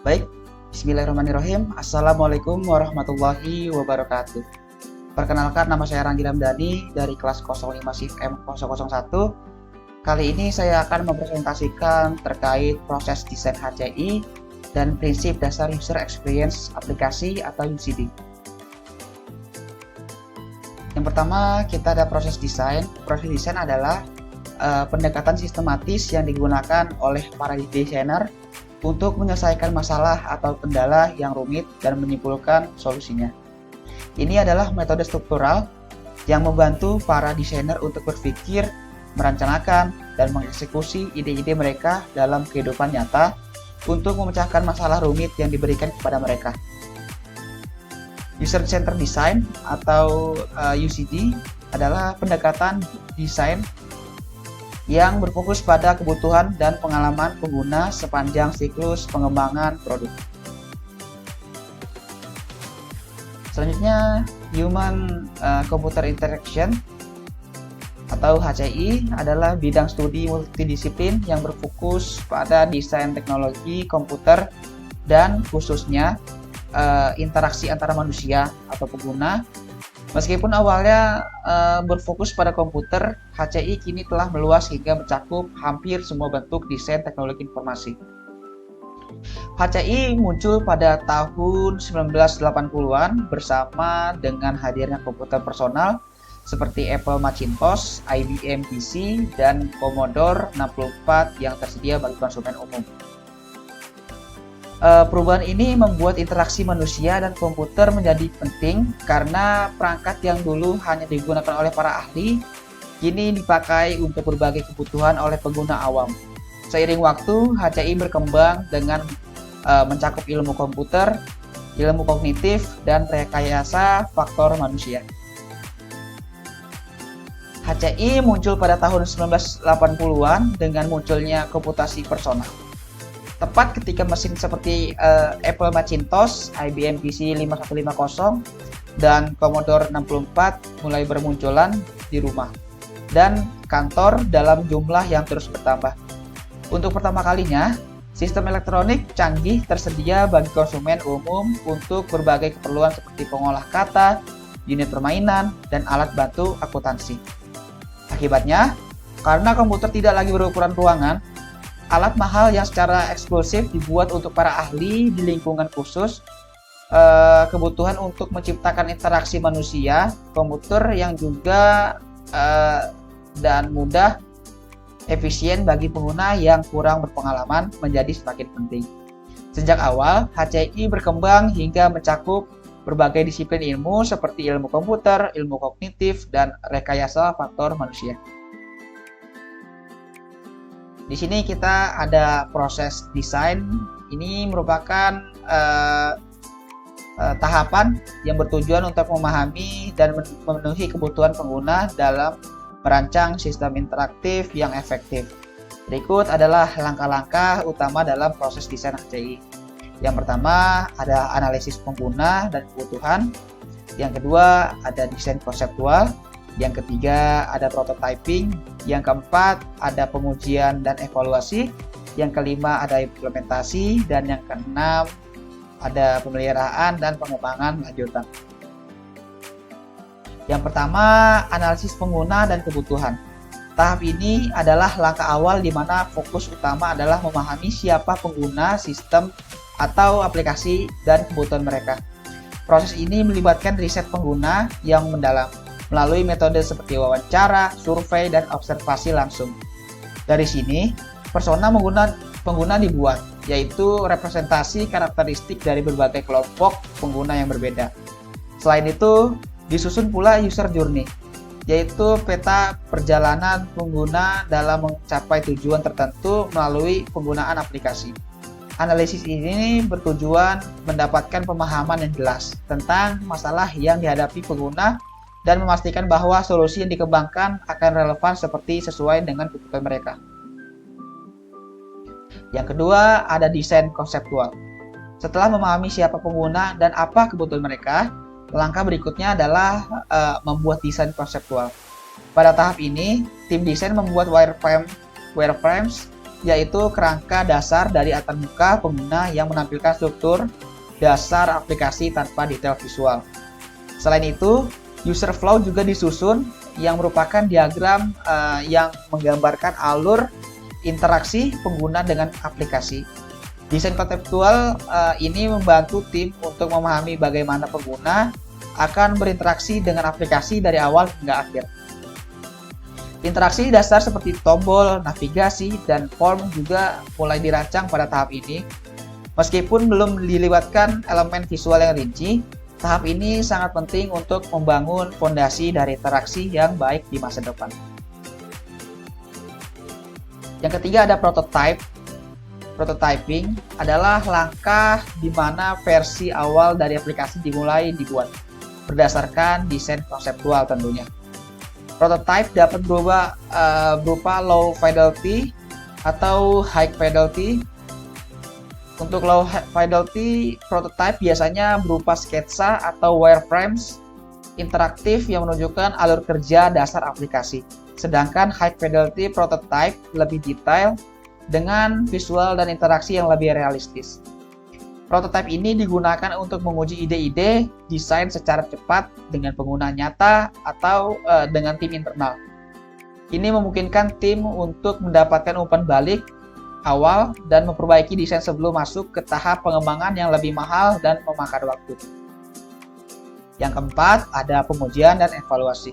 Baik, Bismillahirrahmanirrahim. Assalamualaikum warahmatullahi wabarakatuh. Perkenalkan, nama saya Ranggi Ramdhani dari kelas 05 SIF M001. Kali ini saya akan mempresentasikan terkait proses desain HCI dan prinsip dasar User Experience Aplikasi atau UCD. Yang pertama, kita ada proses desain. Proses desain adalah pendekatan sistematis yang digunakan oleh para desainer untuk menyelesaikan masalah atau kendala yang rumit dan menyimpulkan solusinya. Ini adalah metode struktural yang membantu para desainer untuk berpikir, merencanakan, dan mengeksekusi ide-ide mereka dalam kehidupan nyata untuk memecahkan masalah rumit yang diberikan kepada mereka. User Centered Design atau UCD adalah pendekatan desain yang berfokus pada kebutuhan dan pengalaman pengguna sepanjang siklus pengembangan produk. Selanjutnya, Human Computer Interaction atau HCI adalah bidang studi multidisiplin yang berfokus pada desain teknologi komputer dan khususnya interaksi antara manusia atau pengguna. Meskipun awalnya berfokus pada komputer, HCI kini telah meluas hingga mencakup hampir semua bentuk desain teknologi informasi. HCI muncul pada tahun 1980-an bersama dengan hadirnya komputer personal seperti Apple Macintosh, IBM PC, dan Commodore 64 yang tersedia bagi konsumen umum. Perubahan ini membuat interaksi manusia dan komputer menjadi penting karena perangkat yang dulu hanya digunakan oleh para ahli kini dipakai untuk berbagai kebutuhan oleh pengguna awam. Seiring waktu, HCI berkembang dengan mencakup ilmu komputer, ilmu kognitif, dan rekayasa faktor manusia. HCI muncul pada tahun 1980-an dengan munculnya komputasi personal. Tepat ketika mesin seperti Apple Macintosh, IBM PC 5150, dan Commodore 64 mulai bermunculan di rumah dan kantor dalam jumlah yang terus bertambah. Untuk pertama kalinya, sistem elektronik canggih tersedia bagi konsumen umum untuk berbagai keperluan seperti pengolah kata, unit permainan, dan alat bantu akuntansi. Akibatnya, karena komputer tidak lagi berukuran ruangan, alat mahal yang secara eksklusif dibuat untuk para ahli di lingkungan khusus, kebutuhan untuk menciptakan interaksi manusia, komputer yang juga dan mudah, efisien bagi pengguna yang kurang berpengalaman menjadi semakin penting. Sejak awal, HCI berkembang hingga mencakup berbagai disiplin ilmu seperti ilmu komputer, ilmu kognitif, dan rekayasa faktor manusia. Di sini kita ada proses desain. Ini merupakan tahapan yang bertujuan untuk memahami dan memenuhi kebutuhan pengguna dalam merancang sistem interaktif yang efektif. Berikut adalah langkah-langkah utama dalam proses desain HCI. Yang pertama ada analisis pengguna dan kebutuhan. Yang kedua ada desain konseptual. Yang ketiga ada prototyping, yang keempat ada pengujian dan evaluasi, yang kelima ada implementasi, dan yang keenam ada pemeliharaan dan pengembangan lanjutan. Yang pertama, analisis pengguna dan kebutuhan. Tahap ini adalah langkah awal di mana fokus utama adalah memahami siapa pengguna sistem atau aplikasi dan kebutuhan mereka. Proses ini melibatkan riset pengguna yang mendalam melalui metode seperti wawancara, survei, dan observasi langsung. Dari sini, persona pengguna dibuat, yaitu representasi karakteristik dari berbagai kelompok pengguna yang berbeda. Selain itu, disusun pula user journey, yaitu peta perjalanan pengguna dalam mencapai tujuan tertentu melalui penggunaan aplikasi. Analisis ini bertujuan mendapatkan pemahaman yang jelas tentang masalah yang dihadapi pengguna dan memastikan bahwa solusi yang dikembangkan akan relevan sesuai dengan kebutuhan mereka. Yang kedua, ada desain konseptual. Setelah memahami siapa pengguna dan apa kebutuhan mereka, langkah berikutnya adalah membuat desain konseptual. Pada tahap ini, tim desain membuat wireframes yaitu kerangka dasar dari antarmuka pengguna yang menampilkan struktur dasar aplikasi tanpa detail visual. Selain itu, user flow juga disusun yang merupakan diagram yang menggambarkan alur interaksi pengguna dengan aplikasi. Desain konseptual ini membantu tim untuk memahami bagaimana pengguna akan berinteraksi dengan aplikasi dari awal hingga akhir. Interaksi dasar seperti tombol, navigasi, dan form juga mulai dirancang pada tahap ini. Meskipun belum dilibatkan elemen visual yang rinci, tahap ini sangat penting untuk membangun fondasi dari interaksi yang baik di masa depan. Yang ketiga ada prototype. Prototyping adalah langkah di mana versi awal dari aplikasi dimulai dibuat, berdasarkan desain konseptual tentunya. Prototype dapat berupa low fidelity atau high fidelity. Untuk low fidelity prototype biasanya berupa sketsa atau wireframes interaktif yang menunjukkan alur kerja dasar aplikasi. Sedangkan high fidelity prototype lebih detail dengan visual dan interaksi yang lebih realistis. Prototipe ini digunakan untuk menguji ide-ide desain secara cepat dengan pengguna nyata atau dengan tim internal. Ini memungkinkan tim untuk mendapatkan umpan balik awal dan memperbaiki desain sebelum masuk ke tahap pengembangan yang lebih mahal dan memakan waktu. Yang keempat, ada pengujian dan evaluasi.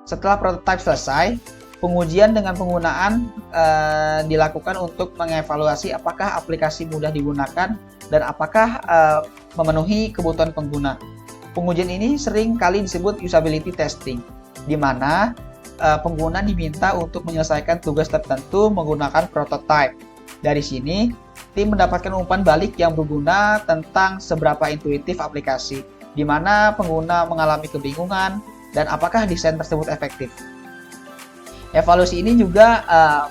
Setelah prototipe selesai, pengujian dengan penggunaan dilakukan untuk mengevaluasi apakah aplikasi mudah digunakan dan apakah memenuhi kebutuhan pengguna. Pengujian ini sering kali disebut usability testing, di mana pengguna diminta untuk menyelesaikan tugas tertentu menggunakan prototype. Dari sini, tim mendapatkan umpan balik yang berguna tentang seberapa intuitif aplikasi, di mana pengguna mengalami kebingungan dan apakah desain tersebut efektif. Evaluasi ini juga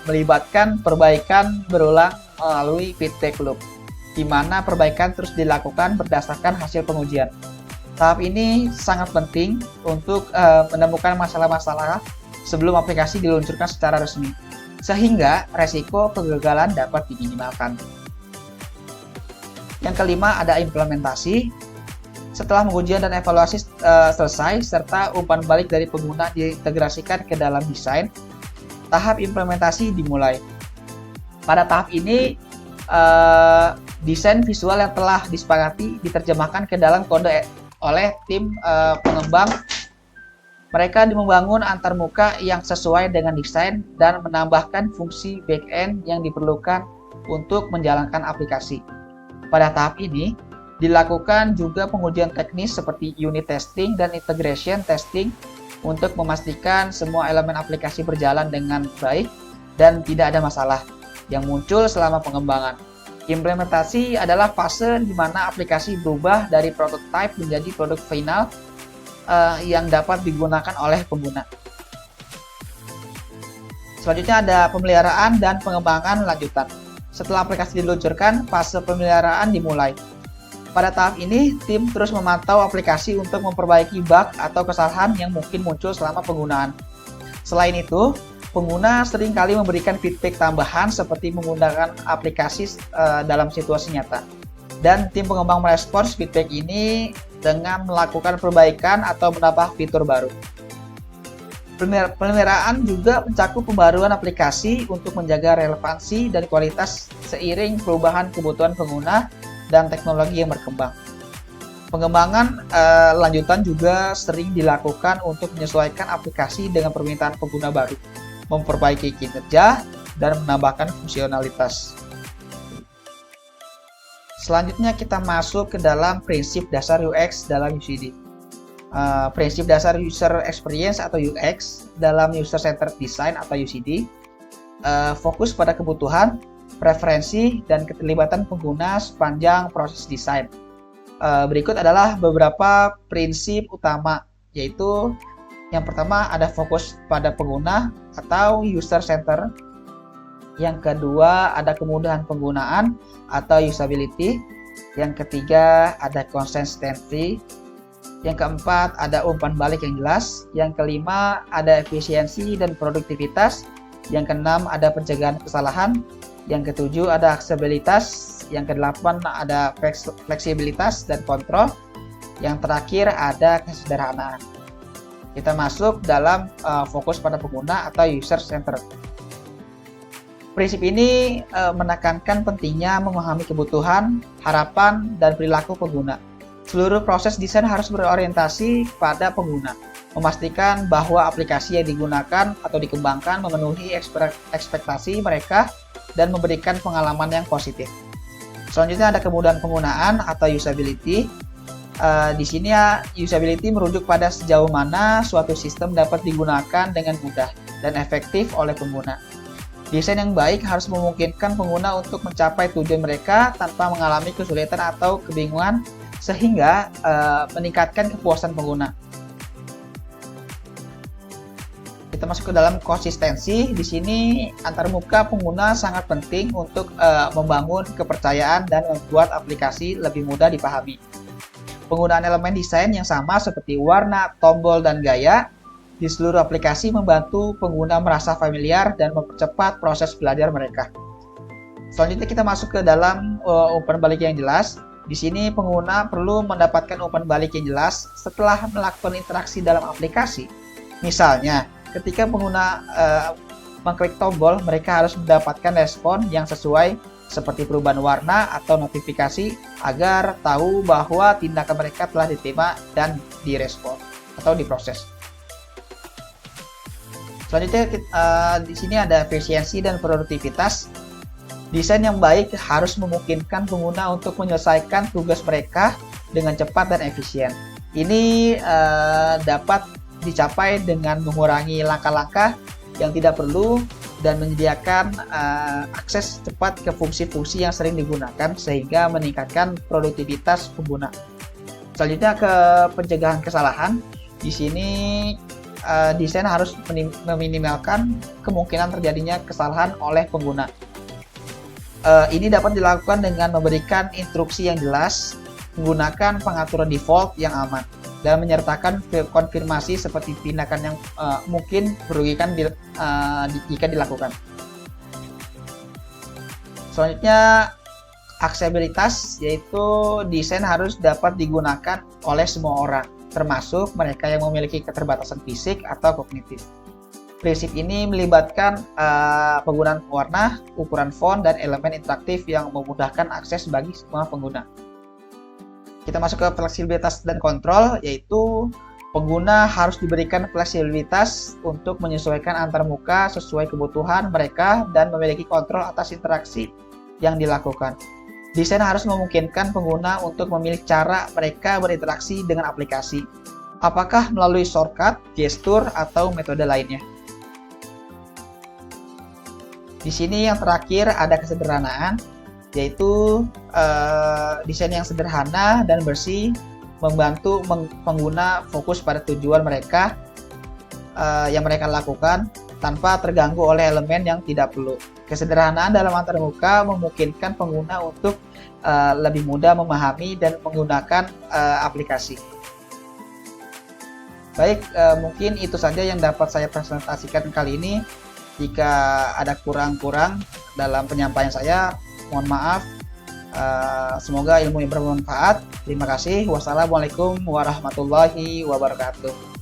melibatkan perbaikan berulang melalui feedback loop, di mana perbaikan terus dilakukan berdasarkan hasil pengujian. Tahap ini sangat penting untuk menemukan masalah-masalah sebelum aplikasi diluncurkan secara resmi, sehingga resiko kegagalan dapat diminimalkan. Yang kelima ada implementasi. Setelah pengujian dan evaluasi selesai, serta umpan balik dari pengguna diintegrasikan ke dalam desain, tahap implementasi dimulai. Pada tahap ini, desain visual yang telah disepakati diterjemahkan ke dalam kode oleh tim pengembang. Mereka membangun antarmuka yang sesuai dengan desain dan menambahkan fungsi back-end yang diperlukan untuk menjalankan aplikasi. Pada tahap ini, dilakukan juga pengujian teknis seperti unit testing dan integration testing untuk memastikan semua elemen aplikasi berjalan dengan baik dan tidak ada masalah yang muncul selama pengembangan. Implementasi adalah fase di mana aplikasi berubah dari prototype menjadi produk final yang dapat digunakan oleh pengguna. Selanjutnya ada pemeliharaan dan pengembangan lanjutan. Setelah aplikasi diluncurkan, fase pemeliharaan dimulai. Pada tahap ini, tim terus memantau aplikasi untuk memperbaiki bug atau kesalahan yang mungkin muncul selama penggunaan. Selain itu, pengguna seringkali memberikan feedback tambahan seperti menggunakan aplikasi dalam situasi nyata. Dan tim pengembang merespons feedback ini dengan melakukan perbaikan atau menambah fitur baru. Pemeliharaan juga mencakup pembaruan aplikasi untuk menjaga relevansi dan kualitas seiring perubahan kebutuhan pengguna dan teknologi yang berkembang. Pengembangan lanjutan juga sering dilakukan untuk menyesuaikan aplikasi dengan permintaan pengguna baru, memperbaiki kinerja, dan menambahkan fungsionalitas. Selanjutnya kita masuk ke dalam prinsip dasar UX dalam UCD. Prinsip dasar User Experience atau UX dalam User Centered Design atau UCD fokus pada kebutuhan, preferensi, dan keterlibatan pengguna sepanjang proses desain. Berikut adalah beberapa prinsip utama, yaitu yang pertama ada fokus pada pengguna atau user center. Yang kedua ada kemudahan penggunaan atau usability. Yang ketiga ada consistency. Yang keempat ada umpan balik yang jelas. Yang kelima ada efisiensi dan produktivitas. Yang keenam ada pencegahan kesalahan. Yang ketujuh ada aksesibilitas. Yang kedelapan ada fleksibilitas dan kontrol. Yang terakhir ada kesederhanaan. Kita masuk dalam fokus pada pengguna atau user center. Prinsip ini menekankan pentingnya memahami kebutuhan, harapan, dan perilaku pengguna. Seluruh proses desain harus berorientasi pada pengguna, memastikan bahwa aplikasi yang digunakan atau dikembangkan memenuhi ekspektasi mereka dan memberikan pengalaman yang positif. Selanjutnya ada kemudahan penggunaan atau usability. Di sini usability merujuk pada sejauh mana suatu sistem dapat digunakan dengan mudah dan efektif oleh pengguna. Desain yang baik harus memungkinkan pengguna untuk mencapai tujuan mereka tanpa mengalami kesulitan atau kebingungan, sehingga meningkatkan kepuasan pengguna. Kita masuk ke dalam konsistensi. Di sini antarmuka pengguna sangat penting untuk membangun kepercayaan dan membuat aplikasi lebih mudah dipahami. Penggunaan elemen desain yang sama seperti warna, tombol, dan gaya di seluruh aplikasi membantu pengguna merasa familiar dan mempercepat proses belajar mereka. Selanjutnya kita masuk ke dalam umpan balik yang jelas. Di sini pengguna perlu mendapatkan umpan balik yang jelas setelah melakukan interaksi dalam aplikasi. Misalnya, ketika pengguna mengklik tombol, mereka harus mendapatkan respon yang sesuai seperti perubahan warna atau notifikasi agar tahu bahwa tindakan mereka telah diterima dan direspon atau diproses. Selanjutnya di sini ada efisiensi dan produktivitas. Desain yang baik harus memungkinkan pengguna untuk menyelesaikan tugas mereka dengan cepat dan efisien. Ini dapat dicapai dengan mengurangi langkah-langkah yang tidak perlu dan menyediakan akses cepat ke fungsi-fungsi yang sering digunakan sehingga meningkatkan produktivitas pengguna. Selanjutnya ke pencegahan kesalahan. Di sini desain harus meminimalkan kemungkinan terjadinya kesalahan oleh pengguna. Ini dapat dilakukan dengan memberikan instruksi yang jelas, menggunakan pengaturan default yang aman, dan menyertakan konfirmasi seperti tindakan yang mungkin merugikan jika dilakukan. Selanjutnya, aksesibilitas, yaitu desain harus dapat digunakan oleh semua orang, termasuk mereka yang memiliki keterbatasan fisik atau kognitif. Prinsip ini melibatkan penggunaan warna, ukuran font, dan elemen interaktif yang memudahkan akses bagi semua pengguna. Kita masuk ke fleksibilitas dan kontrol, yaitu pengguna harus diberikan fleksibilitas untuk menyesuaikan antarmuka sesuai kebutuhan mereka dan memiliki kontrol atas interaksi yang dilakukan. Desain harus memungkinkan pengguna untuk memilih cara mereka berinteraksi dengan aplikasi, apakah melalui shortcut, gestur, atau metode lainnya. Di sini yang terakhir ada kesederhanaan, yaitu desain yang sederhana dan bersih membantu pengguna fokus pada tujuan mereka yang mereka lakukan tanpa terganggu oleh elemen yang tidak perlu. Kesederhanaan dalam antarmuka memungkinkan pengguna untuk lebih mudah memahami dan menggunakan aplikasi. Baik, mungkin itu saja yang dapat saya presentasikan kali ini. Jika ada kurang-kurang dalam penyampaian saya, mohon maaf. Semoga ilmu yang bermanfaat. Terima kasih. Wassalamualaikum warahmatullahi wabarakatuh.